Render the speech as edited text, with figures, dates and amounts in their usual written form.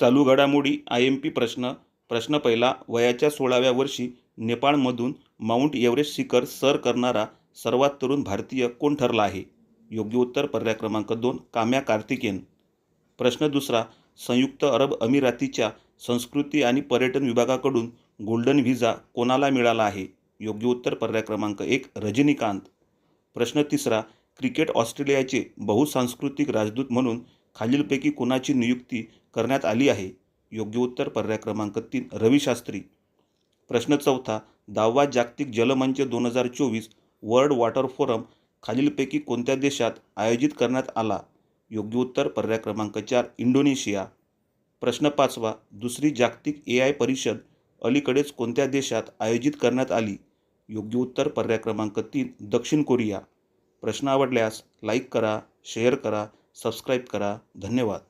चालू घडामोडी IMP प्रश्न पहिला. वयाच्या 16व्या वर्षी नेपाळमधून माउंट एव्हरेस्ट शिखर सर करणारा सर्वात तरुण भारतीय कोण ठरला आहे? योग्य उत्तर पर्याय क्रमांक 2 काम्या कार्तिकेयन. प्रश्न दुसरा. संयुक्त अरब अमिरातीच्या संस्कृती आणि पर्यटन विभागाकडून गोल्डन व्हिसा कोणाला मिळाला आहे? योग्य उत्तर पर्याय क्रमांक 1 रजनीकांत. प्रश्न तिसरा. क्रिकेट ऑस्ट्रेलियाचे बहुसांस्कृतिक राजदूत म्हणून खालीलपैकी कुणाची नियुक्ती करण्यात आली आहे? योग्य उत्तर पर्याय क्रमांक 3 रवी शास्त्री. प्रश्न चौथा. 10वा जागतिक जलमंच 2024 वर्ल्ड वॉटर फोरम खालीलपैकी कोणत्या देशात आयोजित करण्यात आला? योग्य उत्तर पर्याय क्रमांक 4 इंडोनेशिया. प्रश्न पाचवा. दुसरी जागतिक AI परिषद अलीकडेच कोणत्या देशात आयोजित करण्यात आली? योग्य उत्तर पर्याय क्रमांक 3 दक्षिण कोरिया. प्रश्न आवडल्यास लाईक करा, शेअर करा, सबस्क्राईब करा. धन्यवाद.